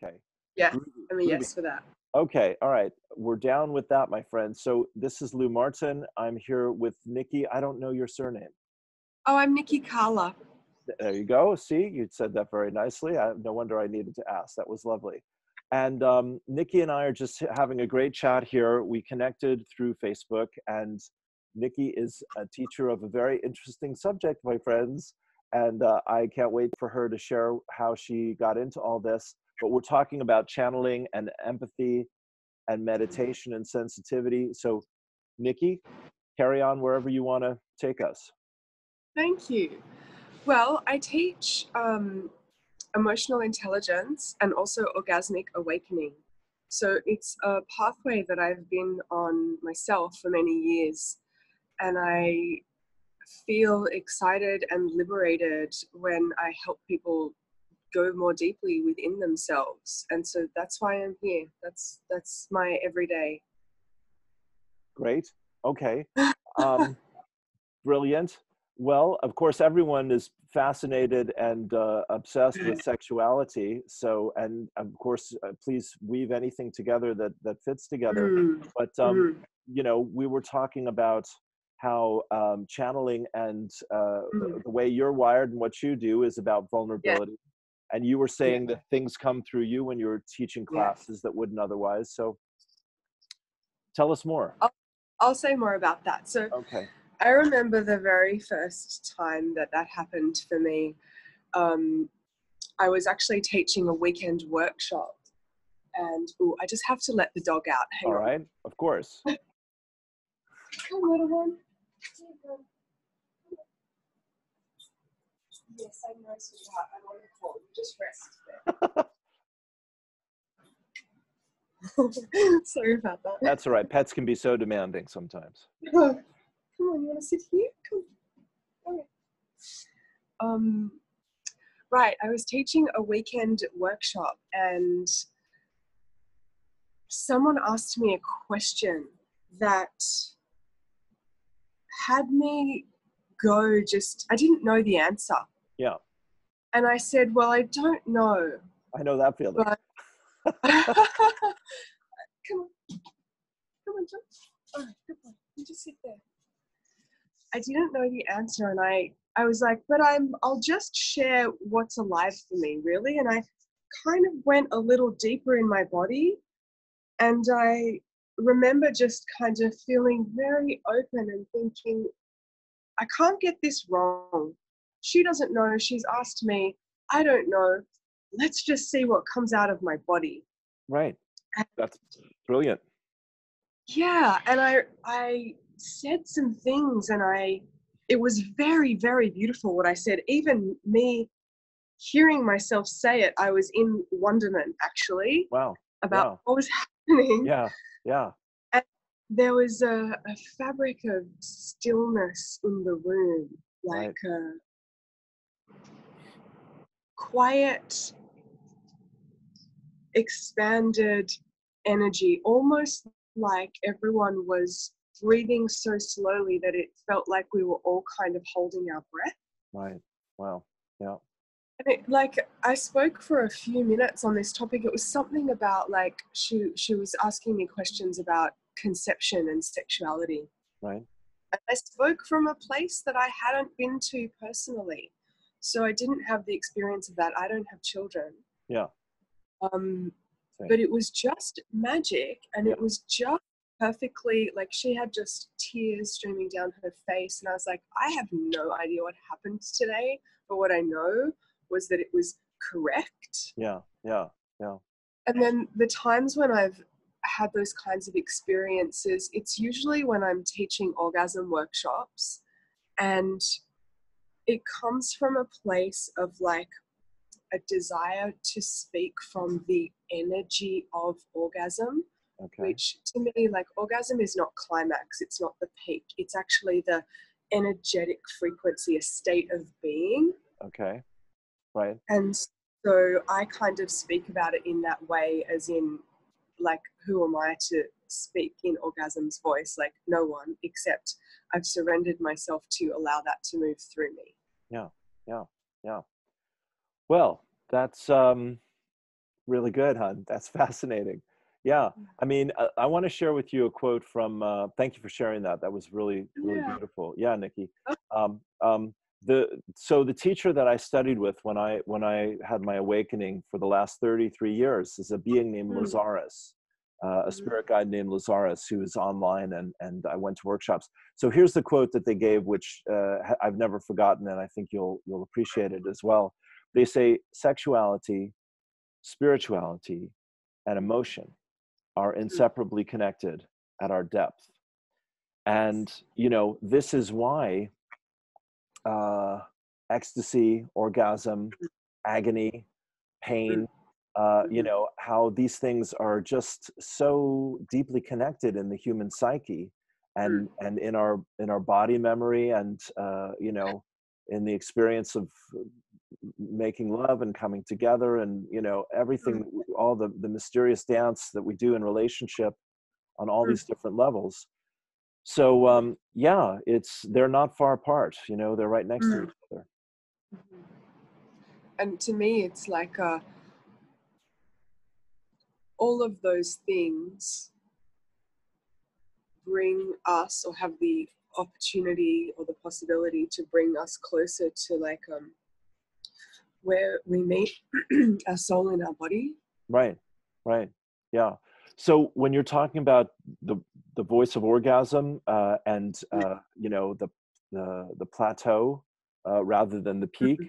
Okay. Yeah, Groovy, I'm a groovy. yes for that. Okay, all right. We're down with that, my friend. So this is Lou Martin. I'm here with Nikki. I don't know your surname. Oh, I'm Niki Kala. There you go. See, you said that very nicely. No wonder I needed to ask. That was lovely. And Nikki and I are just having a great chat here. We connected through Facebook, and Nikki is a teacher of a very interesting subject, my friends. And I can't wait for her to share how she got into all this. But we're talking about channeling and empathy and meditation and sensitivity. So, Nikki, carry on wherever you want to take us. Thank you. Well, I teach emotional intelligence and also orgasmic awakening. So it's a pathway that I've been on myself for many years. And I feel excited and liberated when I help people go more deeply within themselves. And so that's why I'm here. That's my everyday. Great. Okay. Brilliant. Well, of course, everyone is fascinated and obsessed with sexuality. So, and of course, please weave anything together that fits together. But you know, we were talking about how channeling and the way you're wired and what you do is about vulnerability. And you were saying that things come through you when you're teaching classes that wouldn't otherwise. So, tell us more. I'll say more about that. So, okay. I remember the very first time that happened for me. I was actually teaching a weekend workshop, and I just have to let the dog out. Hang on. All right, of course. Come, little one. Yes, I know, sweetheart. I'm on the call. You just rest. Sorry about that. That's all right. Pets can be so demanding sometimes. Come on, you want to sit here? Come. Okay. Right, I was teaching a weekend workshop, and someone asked me a question that had me go I didn't know the answer. Yeah. And I said, well, I don't know. I know that feeling. But come on, John. All right, good boy. You just sit there. I didn't know the answer, and I was like, but I'll just share what's alive for me, really. And I kind of went a little deeper in my body, and I remember just kind of feeling very open and thinking, I can't get this wrong. She doesn't know. She's asked me. I don't know. Let's just see what comes out of my body. Right. That's brilliant. Yeah, and I said some things, and it was very, very beautiful what I said. Even me hearing myself say it, I was in wonderment, actually. Wow. About what was happening. Yeah, yeah. And there was a fabric of stillness in the room, like a quiet, expanded energy, almost like everyone was breathing so slowly that it felt like we were all kind of holding our breath. Right. Wow. Yeah. And I spoke for a few minutes on this topic. It was something about like she was asking me questions about conception and sexuality. Right. And I spoke from a place that I hadn't been to personally. So I didn't have the experience of that. I don't have children. Yeah. But it was just magic, and it was just perfectly, like she had just tears streaming down her face, and I was like, I have no idea what happened today, but what I know was that it was correct. Yeah, yeah, yeah. And then the times when I've had those kinds of experiences, it's usually when I'm teaching orgasm workshops, and it comes from a place of like a desire to speak from the energy of orgasm, which to me, like orgasm is not climax, it's not the peak, it's actually the energetic frequency, a state of being. Okay, right. And so I kind of speak about it in that way, as in like, who am I to speak in orgasm's voice? Like no one, except I've surrendered myself to allow that to move through me. Yeah, yeah, yeah. Well, that's Really good, hon. That's fascinating. Yeah. I mean, I want to share with you a quote from, thank you for sharing that. That was really, really Yeah. beautiful. Yeah, Nikki. Oh, Um, um, so the teacher that I studied with when I had my awakening for the last 33 years is a being named mm, Lazarus, a mhm, spirit guide named Lazarus who is online, and I went to workshops. So here's the quote that they gave, which I've never forgotten, and I think you'll appreciate it as well. They say, sexuality, spirituality, and emotion are mm. inseparably connected at our depth. And, you know, this is why uh, ecstasy, orgasm, agony, Mm, pain, you mhm, know, how these things are just so deeply connected in the human psyche mm, and in our body memory and, you know, in the experience of making love and coming together and, you know, mm, everything, all the mysterious dance that we do in relationship on all mm, these different levels. So yeah, they're not far apart, you know, they're right next to mm, each other. mhm. And to me, it's like all of those things bring us or have the opportunity or the possibility to bring us closer to like where we meet our soul in our body. Right, right, yeah. So when you're talking about the voice of orgasm and you know the plateau rather than the peak,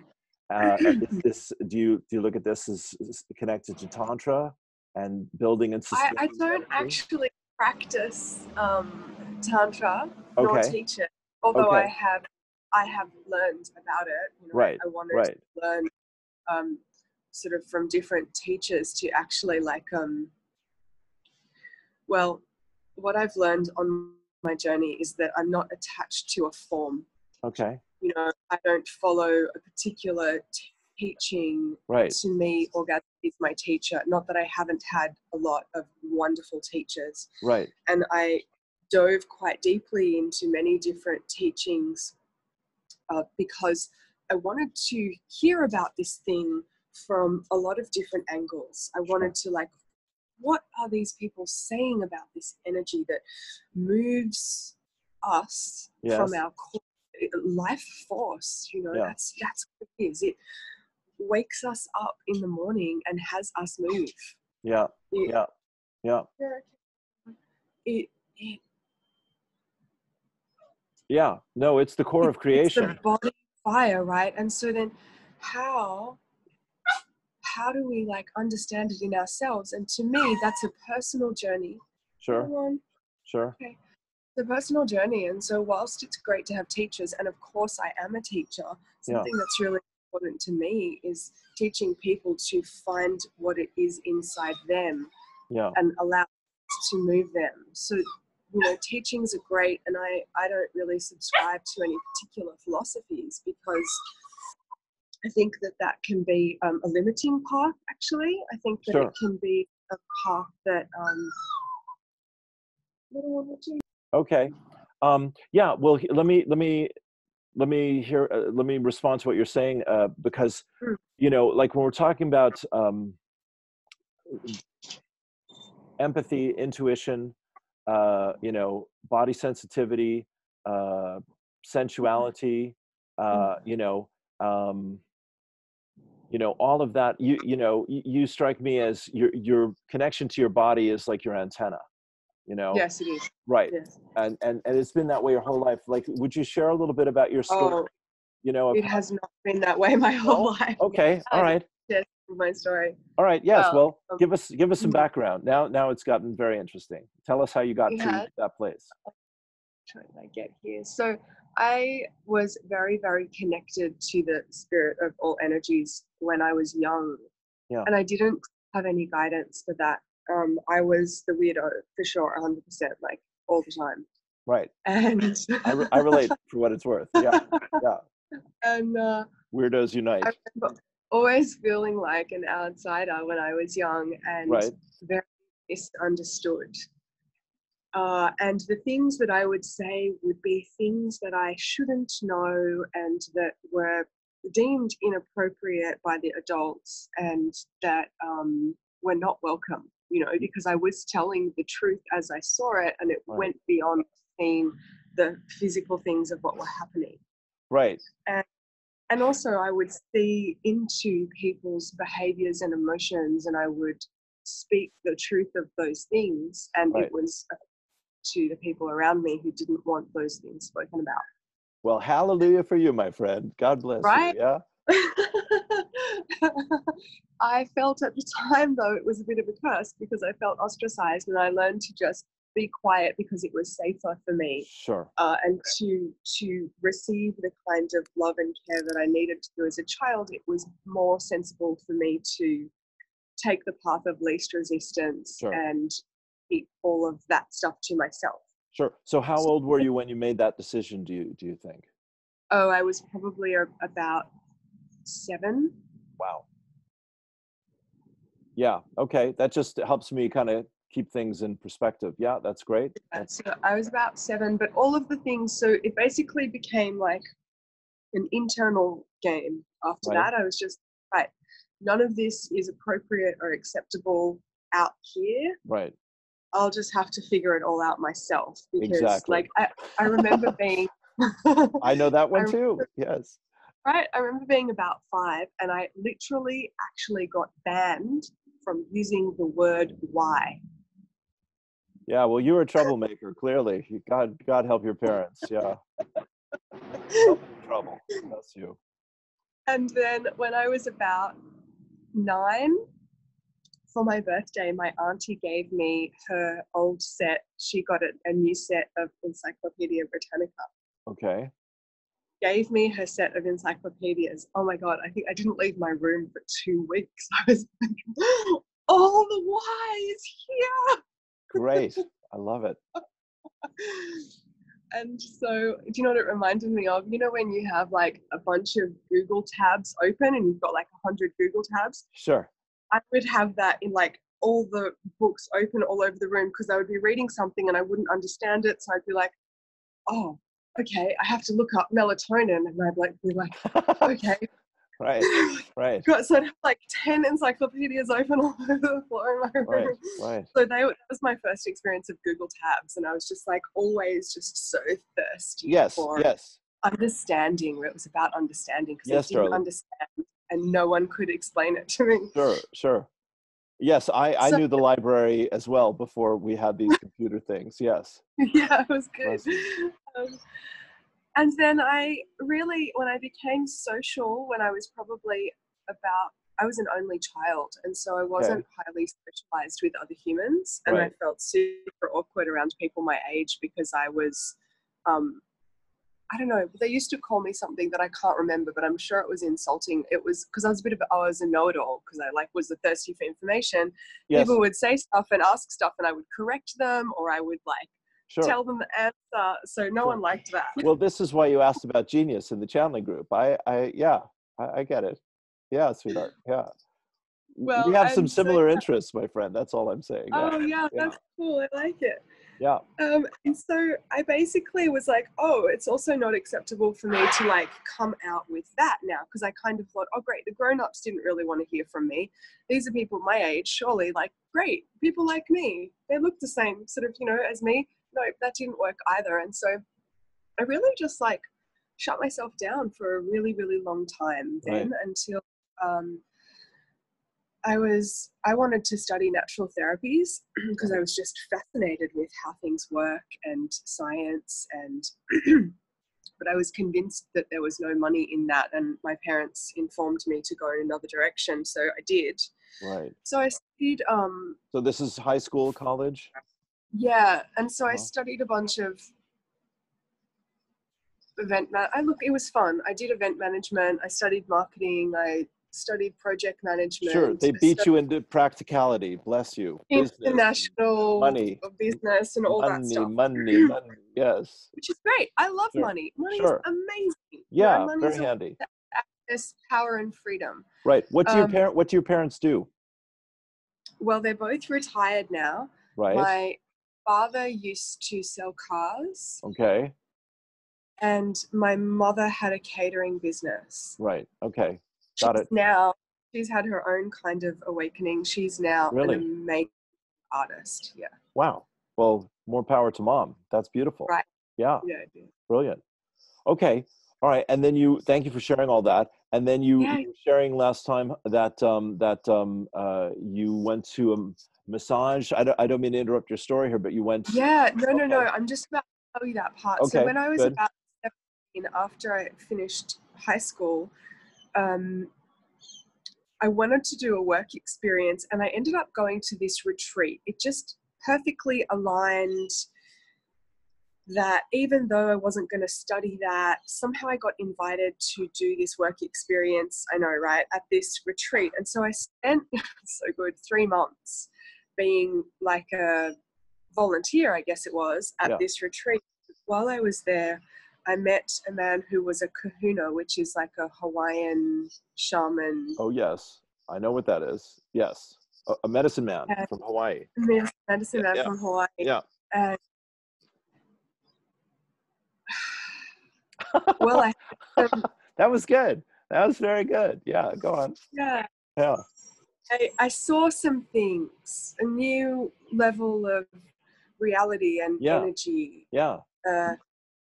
is this do you look at this as connected to tantra and building and I sustaining don't energy? actually practice tantra nor Okay, teach it, although okay, I have learned about it. You know, right, I wanted to right, learn um, sort of from different teachers to actually like well, what I've learned on my journey is that I'm not attached to a form. okay, You know, I don't follow a particular teaching. right, To me, orgasm is my teacher. Not that I haven't had a lot of wonderful teachers. right, And I dove quite deeply into many different teachings because I wanted to hear about this thing from a lot of different angles. I wanted sure, to like, what are these people saying about this energy that moves us from yes, our core life force? You know, yeah, that's what it is. It wakes us up in the morning and has us move. yeah, It, yeah, yeah, it, it yeah. No, it's the core of it's the creation. body fire, right? And so then how how do we like understand it in ourselves? And to me, that's a personal journey. Sure, Come on. sure, Okay. The personal journey. And so whilst it's great to have teachers, and of course I am a teacher, yeah, something that's really important to me is teaching people to find what it is inside them yeah, and allow us to move them. So, you know, teachings are great, and I don't really subscribe to any particular philosophies because I think that that can be a limiting path, actually. I think that it sure. can be a path that, Okay. Yeah. Well, let me respond to what you're saying because mm, you know, like when we're talking about empathy, intuition, you know, body sensitivity, uh, sensuality, mm, you know, all of that. You know, you strike me as your connection to your body is like your antenna. You know, yes, it is. right? Yes. And it's been that way your whole life. Like, would you share a little bit about your story? Oh, You know, of it how. has not been that way my whole No? life. Okay. All I can right. share my story. All right. Yes. Well, Well, give us some mm, background. Now it's gotten very interesting. Tell us how you got it to has. that place. Trying to get here. So I was very, very connected to the spirit of all energies when I was young, Yeah. and I didn't have any guidance for that. I was the weirdo for sure, 100%, like all the time. Right. And I relate for what it's worth. Yeah. Yeah. and Weirdos I unite. remember always feeling like an outsider when I was young and Right. very misunderstood. And the things that I would say would be things that I shouldn't know and that were deemed inappropriate by the adults, and that were not welcome, you know, because I was telling the truth as I saw it, and it went beyond seeing the physical things of what were happening. Right. And also I would see into people's behaviors and emotions, and I would speak the truth of those things, and it was to the people around me who didn't want those things spoken about. Well, hallelujah for you, my friend. God bless you. Yeah. I felt at the time, though, it was a bit of a curse because I felt ostracized, and I learned to just be quiet because it was safer for me. Sure. And to receive the kind of love and care that I needed to as a child, it was more sensible for me to take the path of least resistance and keep all of that stuff to myself. Sure. So how old were you when you made that decision, do you think? Oh, I was probably about 7. Wow. Yeah. Okay. That just helps me kind of keep things in perspective. Yeah, that's great. So I was about 7, but all of the things, so it basically became like an internal game. After that, I was just, right, none of this is appropriate or acceptable out here. Right. I'll just have to figure it all out myself, because like I remember being I know that one too. Yes. Right. I remember being about 5, and I literally actually got banned from using the word why. Yeah, well, you were a troublemaker, clearly. God help your parents. Yeah. Trouble. Bless you. And then when I was about 9, for my birthday, my auntie gave me her old set. She got a new set of Encyclopedia Britannica. Okay. Gave me her set of encyclopedias. Oh my God, I think I didn't leave my room for 2 weeks. I was like, all the why is here. Great. I love it. And so, do you know what it reminded me of? You know, when you have like a bunch of Google tabs open and you've got like 100 Google tabs? Sure. I would have that in like all the books open all over the room, because I would be reading something and I wouldn't understand it. So I'd be like, oh, okay, I have to look up melatonin. And I'd like be like, okay. Right. So I'd have like 10 encyclopedias open all over the floor in my room. Right. So that was my first experience of Google Tabs, and I was just like always just so thirsty for understanding. It was about understanding, because I didn't understand, and no one could explain it to me. Sure. Yes, I knew the library as well before we had these computer things. Yes. Yeah, it was good. And then I really, when I became social, when I was probably I was an only child, and so I wasn't highly socialized with other humans, and I felt super awkward around people my age, because I was, I don't know, they used to call me something that I can't remember, but I'm sure it was insulting. It was because I was a know-it-all, because I like was thirsty for information. Yes. People would say stuff and ask stuff, and I would correct them, or I would like tell them the answer. So no one liked that. Well, this is why you asked about genius in the channeling group. I get it. Yeah, sweetheart. Yeah. Well, we have some similar interests, my friend. That's all I'm saying. Oh yeah, that's cool. I like it. Yeah. And so I basically was like, oh, it's also not acceptable for me to like come out with that now, because I kind of thought, oh great, the grown-ups didn't really want to hear from me. These are people my age, surely, like, great, people like me. They look the same sort of, as me. No, that didn't work either. And so I really just like shut myself down for a really, really long time then, until I wanted to study natural therapies because I was just fascinated with how things work and science, and but I was convinced that there was no money in that, and my parents informed me to go in another direction, so I did. Right. So I studied so this is high school, college? Yeah, and so I studied a bunch of it was fun. I did event management, I studied marketing, I studied project management. Sure, they beat you into practicality, bless you. International money, business and all that stuff. Money, yes. Which is great. I love money. Money is amazing. Yeah, very handy. Access, power, and freedom. Right. What do your parents do? Well, they're both retired now. Right. My father used to sell cars. Okay. And my mother had a catering business. Right. Okay. Got it. Now she's had her own kind of awakening. She's now an Really? amazing artist. Yeah. Wow. Well, more power to mom. That's beautiful. Right. Yeah. Yeah. Yeah. Brilliant. Okay. All right. And then thank you for sharing all that. And then Yeah. you were sharing last time that, you went to a massage. I don't mean to interrupt your story here, but you went. Yeah. No, no, no. Okay. I'm just about to tell you that part. So Okay. when I was Good. about 17, after I finished high school, um, I wanted to do a work experience, and I ended up going to this retreat. It just perfectly aligned that even though I wasn't going to study that, somehow I got invited to do this work experience, I know, right, at this retreat. And so I spent, so good, 3 months being like a volunteer, I guess it was, at Yeah. this retreat. While I was there, I met a man who was a kahuna, which is like a Hawaiian shaman. Oh, yes. I know what that is. Yes. A medicine man from Hawaii. Medicine man Yeah. from Hawaii. Yeah. And well, I had some, That was good. That was very good. Yeah. Go on. yeah, Yeah. I saw some things, a new level of reality and Yeah. energy. Yeah. Uh,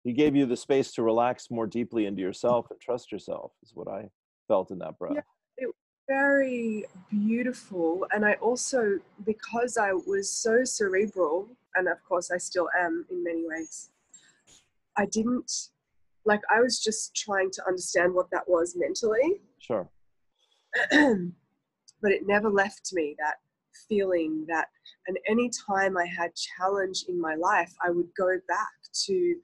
He gave you the space to relax more deeply into yourself and trust yourself, is what I felt in that yeah, breath. it was very beautiful. And I also, because I was so cerebral, and of course I still am in many ways, I didn't, like, I was just trying to understand what that was mentally. Sure. But it never left me, that feeling that, and any time I had challenge in my life, I would go back to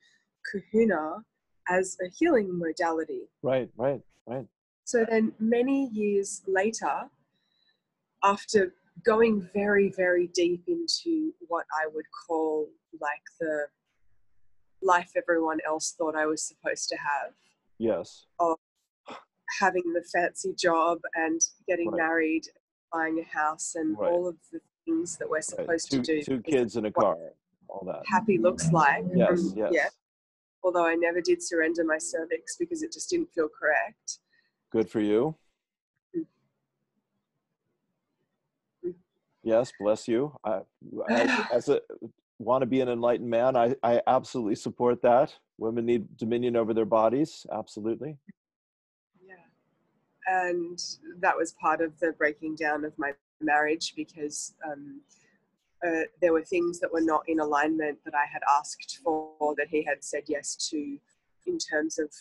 kahuna as a healing modality. Right. Right. Right. So then many years later, after going very, very deep into what I would call like the life everyone else thought I was supposed to have, Yes. of having the fancy job and getting Right. married, buying a house, and Right. all of the things that we're Right. supposed to do, Two because kids in a what car. All that. happy looks like. Yes. Yeah, Yes. although I never did surrender my cervix because it just didn't feel correct. Good for you. Mm. Yes. Bless you. As a want to be an enlightened man, I absolutely support that. Women need dominion over their bodies. Absolutely. Yeah, and that was part of the breaking down of my marriage, because there were things that were not in alignment that I had asked for that he had said yes to, in terms of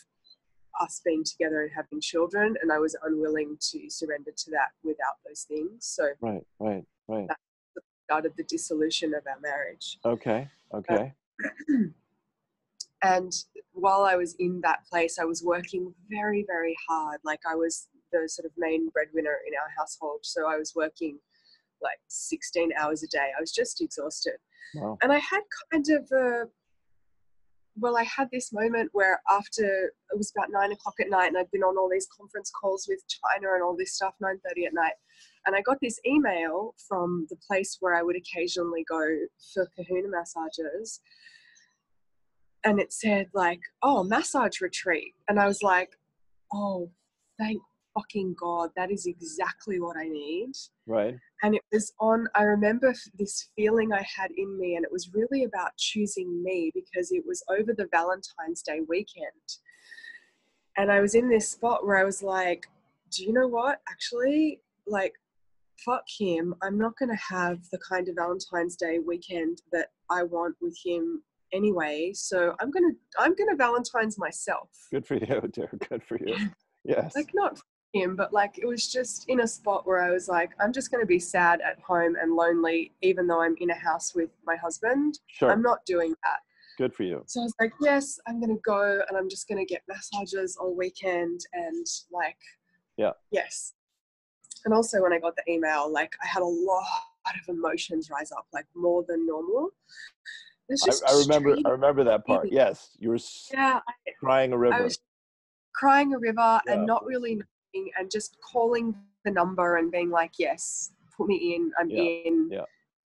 us being together and having children, and I was unwilling to surrender to that without those things. So Right. Right. Right. that started the dissolution of our marriage. Okay. Okay. And while I was in that place, I was working very, very hard. Like, I was the sort of main breadwinner in our household, so I was working like 16 hours a day. I was just exhausted. Wow. And I had kind of I had this moment where, after it was about 9 o'clock at night, and I'd been on all these conference calls with China and all this stuff, 9:30 at night. And I got this email from the place where I would occasionally go for kahuna massages. And it said, like, oh, massage retreat. And I was like, oh, thank fucking God. That is exactly what I need. Right. And it was I remember this feeling I had in me, and it was really about choosing me, because it was over the Valentine's Day weekend. And I was in this spot where I was like, do you know what? Actually, like, fuck him. I'm not going to have the kind of Valentine's Day weekend that I want with him anyway. So I'm going to Valentine's myself. Good for you, dear. Good for you. Yes. Like, not him, but like, it was just in a spot where I was like, I'm just going to be sad at home and lonely, even though I'm in a house with my husband. Sure. I'm not doing that. Good for you. So I was like, yes, I'm going to go, and I'm just going to get massages all weekend, and like, Yeah. yes. And also, when I got the email, like, I had a lot of emotions rise up, like more than normal. It's just I remember that part. Yes. You were crying a river. I was crying a river, Yeah, and not really knowing, and just calling the number and being like, yes, put me in, I'm in. Yeah.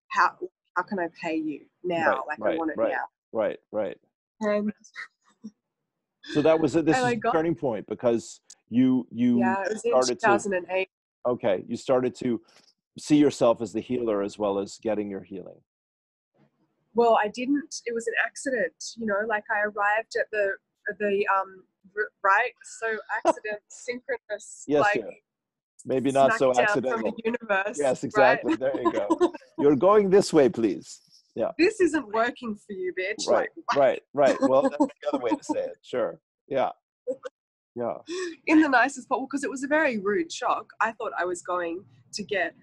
How can I pay you now? I want it now. Right. And so that was this is a turning point, because you yeah, it was in started 2008. Okay, you started to see yourself as the healer as well as getting your healing. Well, I didn't. It was an accident, you know, like I arrived at the right, so accident, synchronous, Yes, like dear. Maybe not smack so down from the accidental. universe, Yes, right? exactly. There you go. You're going this way, please. Yeah. This isn't working for you, bitch. Right. Like, Right. Right. Well, that's the other way to say it. Sure. Yeah. Yeah. in the nicest possible, because it was a very rude shock. I thought I was going to get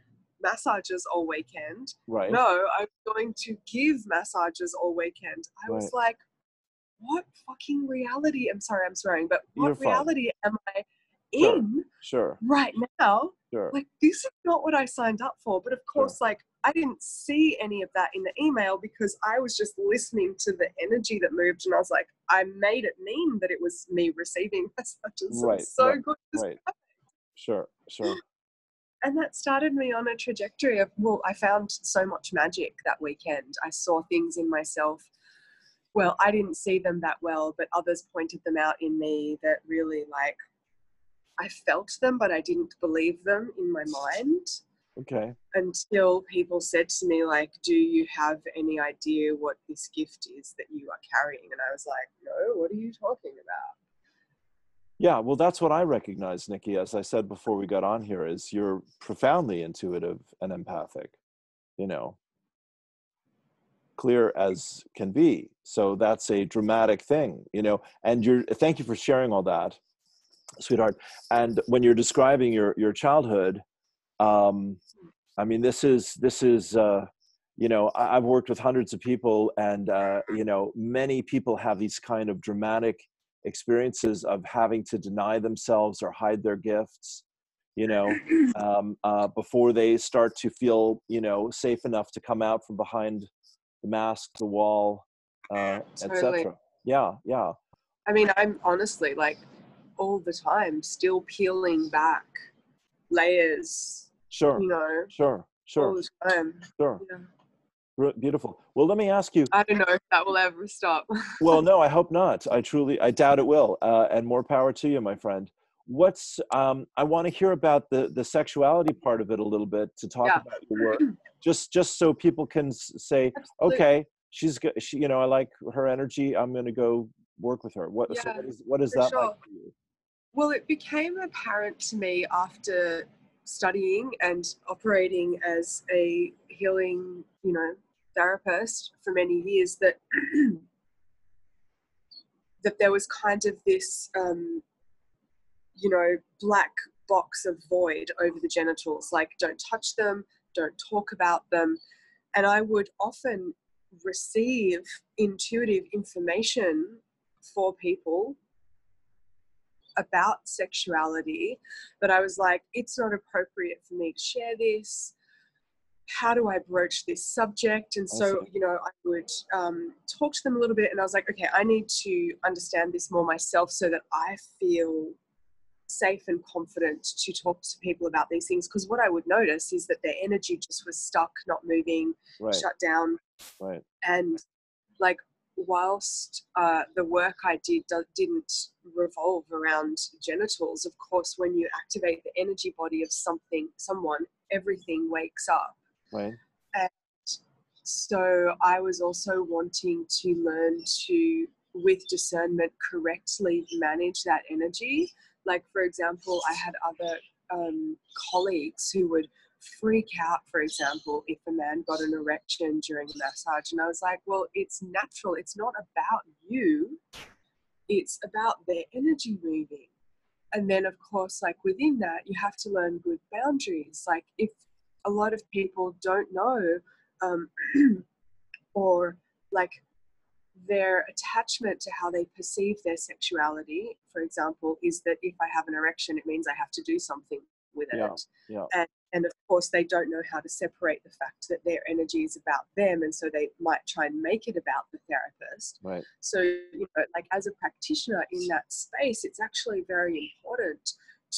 massages all weekend. Right. No, I'm going to give massages all weekend. I was Right. like, what fucking reality? I'm sorry, I'm swearing, but You're what fine. reality am I Sure. in Sure. right now? Sure. Like, this is not what I signed up for. But of Sure. course, like, I didn't see any of that in the email because I was just listening to the energy that moved. And I was like, I made it mean that it was me receiving messages. It Right. was so Right. good. It was Right. Sure. Sure. And that started me on a trajectory of, well, I found so much magic that weekend. I saw things in myself. Well, I didn't see them that well, but others pointed them out in me that really, like, I felt them, but I didn't believe them in my mind Okay. until people said to me, like, do you have any idea what this gift is that you are carrying? And I was like, no, what are you talking about? Yeah, well, that's what I recognize, Niki, as I said before we got on here, is you're profoundly intuitive and empathic, you know, clear as can be. So that's a dramatic thing, you know, and thank you for sharing all that, sweetheart. And when you're describing your childhood, um, I mean, this is, you know, I've worked with hundreds of people, and, you know, many people have these kind of dramatic experiences of having to deny themselves or hide their gifts, you know, before they start to feel, you know, safe enough to come out from behind the mask, the wall, Totally. etc. Yeah, yeah. I mean, I'm honestly, like, all the time still peeling back layers, Sure, you know, sure, all sure, the time. sure. Yeah. Beautiful. Well, let me ask you. I don't know if that will ever stop. Well, no, I hope not. I doubt it will. And more power to you, my friend. I want to hear about the sexuality part of it a little bit, to talk Yeah, about your work, just so people can say, absolutely. okay, she, you know, I like her energy. I'm going to go work with her. So Yeah, what is for that like sure. for you? Well, it became apparent to me after studying and operating as a healing, you know, therapist for many years that that there was kind of this, you know, black box of void over the genitals. Like, don't touch them, don't talk about them. And I would often receive intuitive information for people about sexuality, but I was like, it's not appropriate for me to share this. How do I broach this subject? And I see. so, you know, I would talk to them a little bit, and I was like, okay, I need to understand this more myself so that I feel safe and confident to talk to people about these things. Because what I would notice is that their energy just was stuck, not moving, Right, shut down. right. And like, whilst the work I didn't revolve around genitals, of course, when you activate the energy body of someone, everything wakes up. Right. And so I was also wanting to learn to, with discernment, correctly manage that energy. Like, for example, I had other colleagues who would freak out, for example, if a man got an erection during a massage. And I was like, well, it's natural. It's not about you. It's about their energy moving. And then, of course, like, within that, you have to learn good boundaries. Like, if a lot of people don't know, um, or like, their attachment to how they perceive their sexuality, for example, is that if I have an erection, it means I have to do something with Yeah, it. yeah. And of course, they don't know how to separate the fact that their energy is about them. And so they might try and make it about the therapist. Right. So, you know, like, as a practitioner in that space, it's actually very important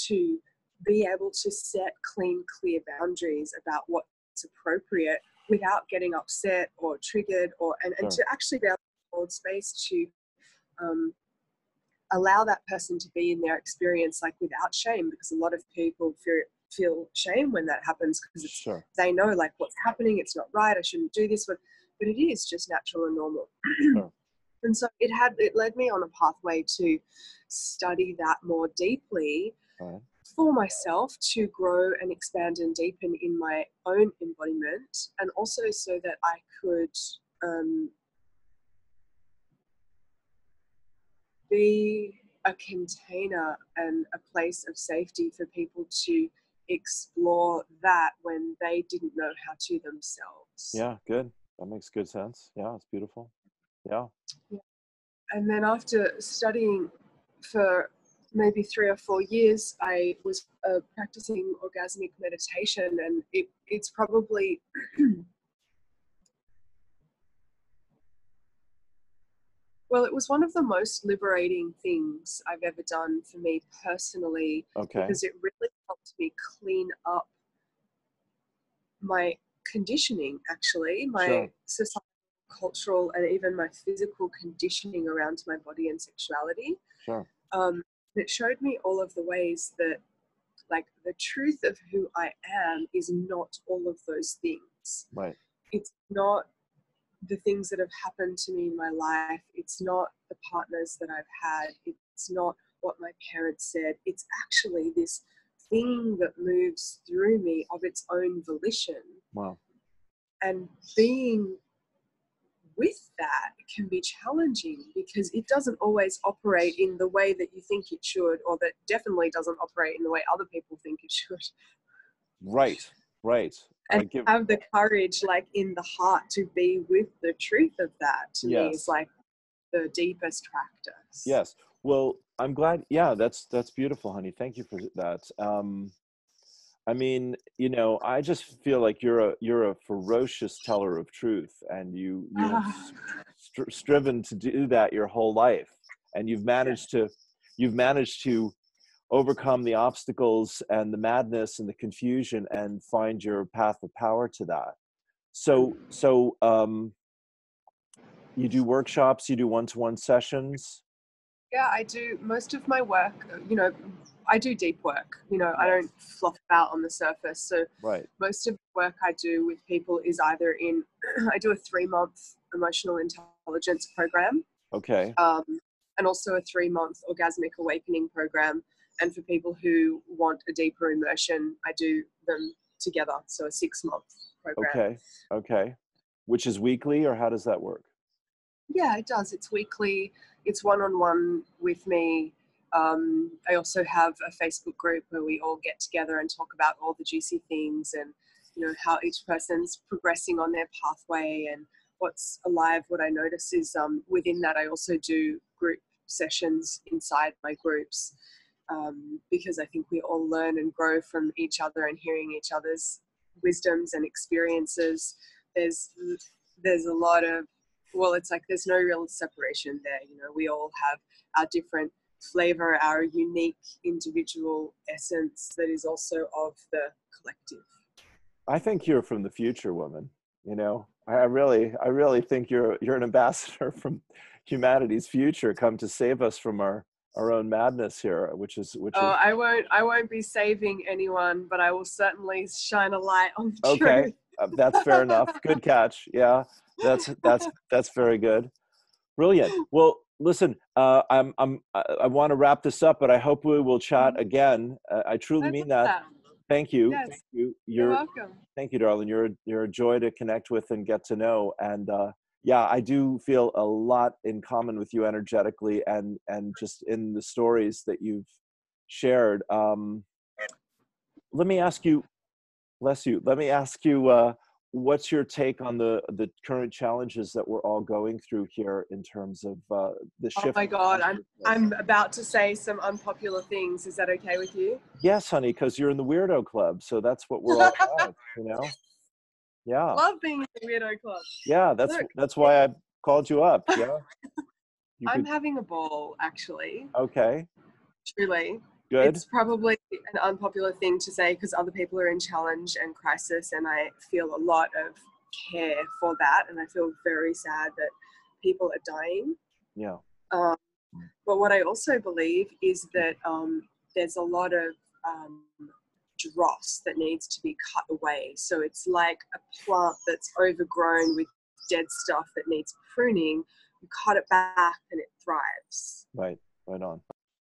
to be able to set clean, clear boundaries about what's appropriate without getting upset or triggered, and Sure. to actually be able to hold space to allow that person to be in their experience, like, without shame, because a lot of people feel shame when that happens, because it's, Sure. they know like what's happening, it's not right, I shouldn't do this, but it is just natural and normal. Sure. And so it led me on a pathway to study that more deeply All right. for myself, to grow and expand and deepen in my own embodiment, and also so that I could be a container and a place of safety for people to explore that when they didn't know how to themselves. Yeah, good. That makes good sense. Yeah, it's beautiful. Yeah. And then after studying for maybe 3 or 4 years, I was practicing orgasmic meditation, and it's probably well, it was one of the most liberating things I've ever done for me personally, Okay. because it really helped me clean up my conditioning, actually, my Sure. societal, cultural, and even my physical conditioning around my body and sexuality. Sure. It showed me all of the ways that, like, the truth of who I am is not all of those things. Right. It's not the things that have happened to me in my life. It's not the partners that I've had. It's not what my parents said. It's actually this thing that moves through me of its own volition. Wow. And being with that can be challenging, because it doesn't always operate in the way that you think it should, or that definitely doesn't operate in the way other people think it should. Right. Right. And have the courage, like, in the heart, to be with the truth of that, to me, is Yes. like the deepest practice. Yes. Well, I'm glad. Yeah, that's beautiful, honey. Thank you for that. I mean, you know, I just feel like you're a ferocious teller of truth, and you have striven to do that your whole life, and you've managed to overcome the obstacles and the madness and the confusion and find your path of power to that. So you do workshops, you do one-to-one sessions. Yeah, I do most of my work, I do deep work, I Yes. don't fluff about on the surface. So Right. most of the work I do with people is either in, I do a 3-month emotional intelligence program, Okay. and also a 3-month orgasmic awakening program. And for people who want a deeper immersion, I do them together. So a 6-month program. Okay. Okay. Which is weekly, or how does that work? Yeah, it does. It's weekly. It's one-on-one with me. I also have a Facebook group where we all get together and talk about all the juicy things, and how each person's progressing on their pathway and what's alive. What I notice is within that, I also do group sessions inside my groups, because I think we all learn and grow from each other and hearing each other's wisdoms and experiences. There's a lot of, well, it's like there's no real separation there. We all have our different flavor, our unique individual essence that is also of the collective. I think you're from the future, woman. I really think you're an ambassador from humanity's future, come to save us from our own madness here, which is I won't be saving anyone, but I will certainly shine a light on the okay. truth. That's fair enough. Good catch. Yeah, that's very good. Brilliant. Well, listen, I want to wrap this up, but I hope we will chat again. I truly I'd mean love that. that. Thank you. Yes, Thank you. you're welcome. Thank you, darling. You're a joy to connect with and get to know. And yeah, I do feel a lot in common with you energetically, and just in the stories that you've shared. Let me ask you, bless you. Let me ask you, what's your take on the current challenges that we're all going through here in terms of the Oh shift? my God, I'm about to say some unpopular things. Is that okay with you? Yes, honey, because you're in the weirdo club, so that's what we're all about. Yeah. Love being in the weirdo club. Yeah, Look, that's why I called you up. Yeah. I'm having a ball, actually. Okay. Truly. Good. It's probably an unpopular thing to say because other people are in challenge and crisis, and I feel a lot of care for that, and I feel very sad that people are dying. Yeah. But what I also believe is that there's a lot of dross that needs to be cut away. So it's like a plant that's overgrown with dead stuff that needs pruning. You cut it back and it thrives. Right on.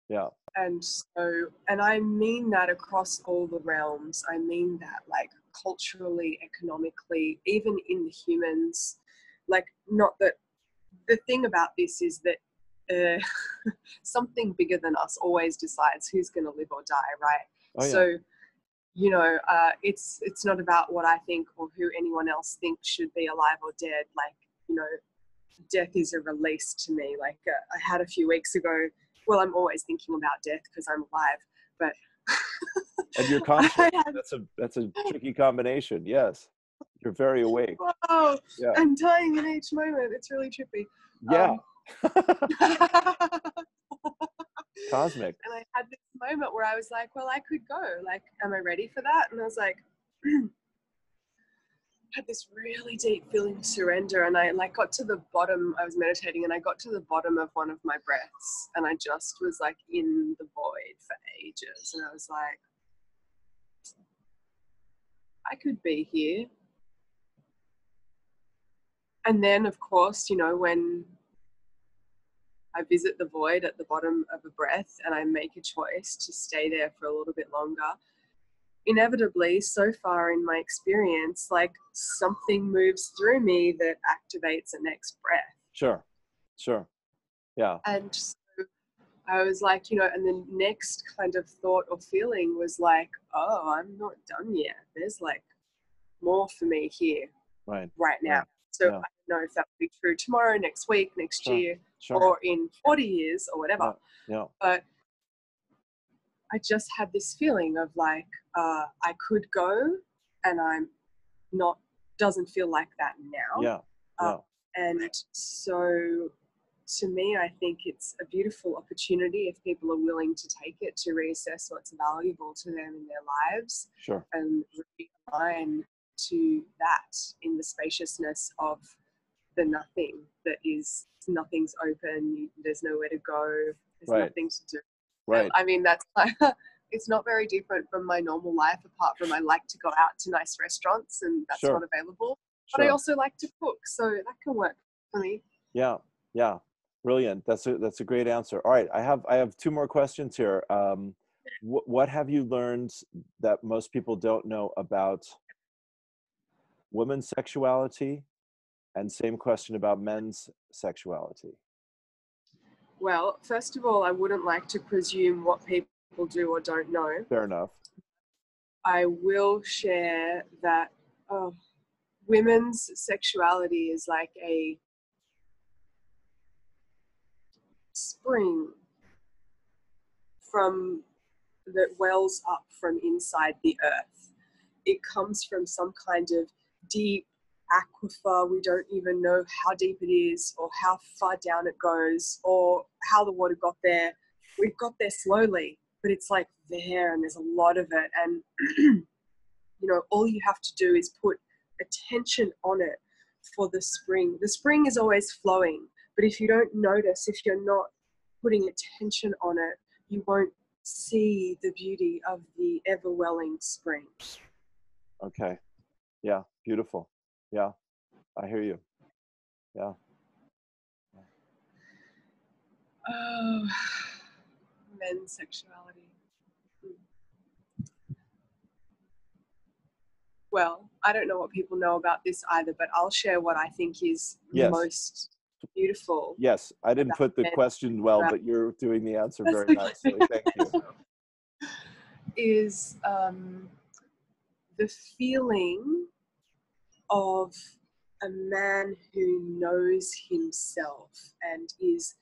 Yeah. And so, and I mean that across all the realms. I mean that like culturally, economically, even in the humans. Like, not that, the thing about this is that something bigger than us always decides who's going to live or die, right? Oh, yeah. So, you know, it's not about what I think or who anyone else thinks should be alive or dead. Like, you know, death is a release to me. Like, I had a few weeks ago, well, I'm always thinking about death because I'm alive, but and you're conscious. That's a tricky combination. Yes, you're very awake. Wow, yeah. I'm dying in each moment. It's really trippy. Yeah. Cosmic. And I had this moment where I was like, well, I could go. Like, am I ready for that? And I was like, had this really deep feeling of surrender, and I like got to the bottom. I was meditating and I got to the bottom of one of my breaths, and I just was like in the void for ages, and I was like, I could be here. And then, of course, you know, when I visit the void at the bottom of a breath and I make a choice to stay there for a little bit longer, inevitably, so far in my experience, like something moves through me that activates a next breath. Sure. Yeah. And so I was like, you know, and the next kind of thought or feeling was like, oh, I'm not done yet. There's like more for me here right now. So I don't know if that will be true tomorrow, next week, next year, or in 40 years or whatever. Yeah. But I just had this feeling of like, I could go, and I'm not, doesn't feel like that now. And so to me, I think it's a beautiful opportunity if people are willing to take it, to reassess what's valuable to them in their lives. And realign to that in the spaciousness of the nothing that is, nothing's open, there's nowhere to go, there's nothing to do. I mean, that's like, it's not very different from my normal life, apart from I like to go out to nice restaurants and that's not available. But I also like to cook, so that can work for me. Yeah. Brilliant. That's a great answer. All right, I have two more questions here. What have you learned that most people don't know about women's sexuality? And same question about men's sexuality. Well, first of all, I wouldn't like to presume what people do or don't know. Fair enough. I will share that women's sexuality is like a spring that wells up from inside the earth. It comes from some kind of deep aquifer. We don't even know how deep it is or how far down it goes or how the water got there. We've got there slowly, but it's like there, and there's a lot of it. And, you know, all you have to do is put attention on it for the spring. The spring is always flowing, but if you don't notice, if you're not putting attention on it, you won't see the beauty of the ever-welling spring. Okay. Yeah. Beautiful. Yeah. I hear you. Yeah. Oh, men's sexuality. Well, I don't know what people know about this either, but I'll share what I think is most beautiful. Yes, I didn't put the question well, but you're doing the answer very nicely. Thank you. Is the feeling of a man who knows himself and is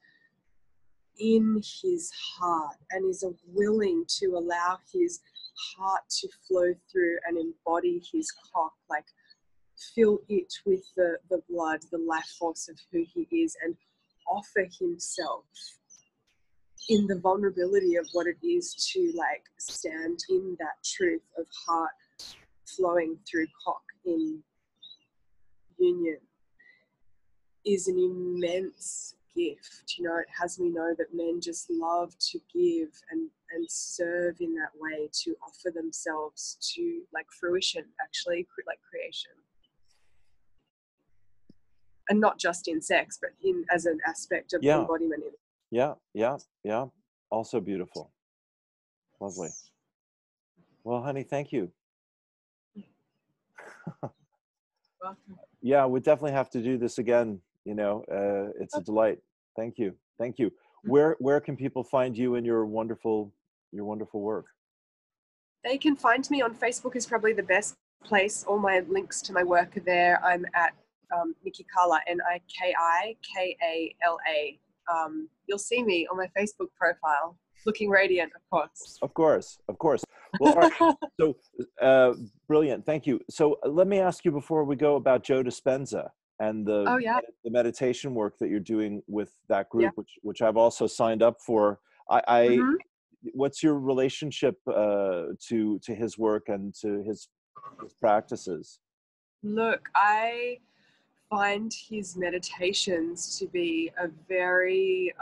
in his heart and is willing to allow his heart to flow through and embody his cock, like fill it with the blood, the life force of who he is, and offer himself in the vulnerability of what it is to like stand in that truth of heart flowing through cock in union, is an immense gift. You know, it has me know that men just love to give and serve in that way, to offer themselves to like fruition, actually, like creation. And not just in sex, but in as an aspect of Yeah. embodiment. Yeah. Yeah. Yeah. Also beautiful. Lovely. Well, honey, thank you. Welcome. Yeah, we definitely have to do this again. You know, it's a delight. Thank you. Thank you. Where can people find you and your wonderful work? They can find me on Facebook is probably the best place. All my links to my work are there. I'm at Niki Kala, Nikikala. You'll see me on my Facebook profile, looking radiant, of course. Of course, of course. Well, all right. So brilliant. Thank you. So let me ask you before we go about Joe Dispenza and Oh yeah, the meditation work that you're doing with that yeah. group, which I've also signed up for. I Mhm. What's your relationship to his work and to his practices? Look, I find his meditations to be a very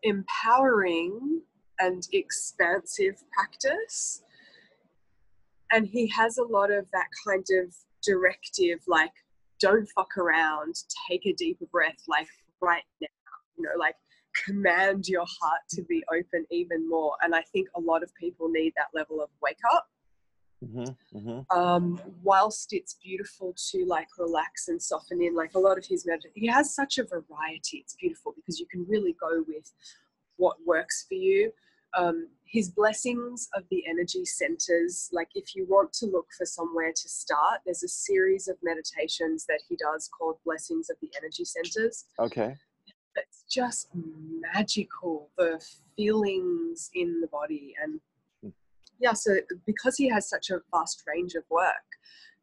empowering and expansive practice. And he has a lot of that kind of directive, like, don't fuck around, take a deeper breath, like right now, you know, like command your heart to be open even more. And I think a lot of people need that level of wake up. Mm-hmm, mm-hmm. Whilst it's beautiful to like relax and soften in, like a lot of his he has such a variety. It's beautiful because you can really go with what works for you. His blessings of the energy centers, like if you want to look for somewhere to start, there's a series of meditations that he does called Blessings of the Energy Centers. Okay. It's just magical, the feelings in the body. And yeah, so because he has such a vast range of work,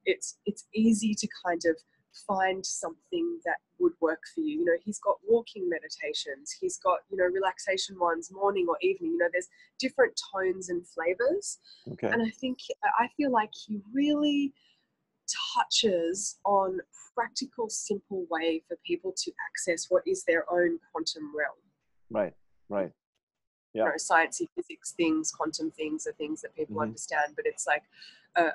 it's easy to kind of find something that would work for you. You know, he's got walking meditations, he's got, you know, relaxation ones, morning or evening. You know, there's different tones and flavors. Okay. And I feel like he really touches on practical, simple way for people to access what is their own quantum realm. Right. Right. Yeah. You know, sciencey physics things, quantum things are things that people Mm-hmm. understand, but it's like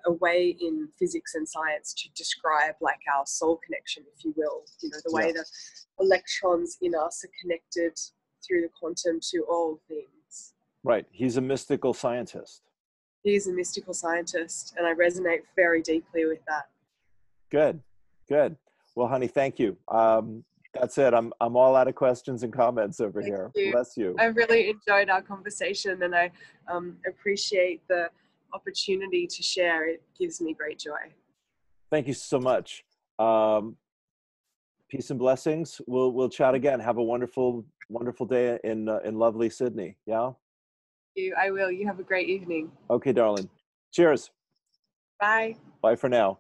a way in physics and science to describe like our soul connection, if you will. You know, the way that electrons in us are connected through the quantum to all things. Right. He's a mystical scientist. He is a mystical scientist, and I resonate very deeply with that. Good. Good. Well, honey, thank you. That's it. I'm all out of questions and comments over here. Bless you. I really enjoyed our conversation, and I appreciate the opportunity to share. It gives me great joy. Thank you so much. Peace and blessings. We'll chat again. Have a wonderful day in lovely Sydney. Yeah. I will. You have a great evening. Okay, darling. Cheers. Bye. Bye for now.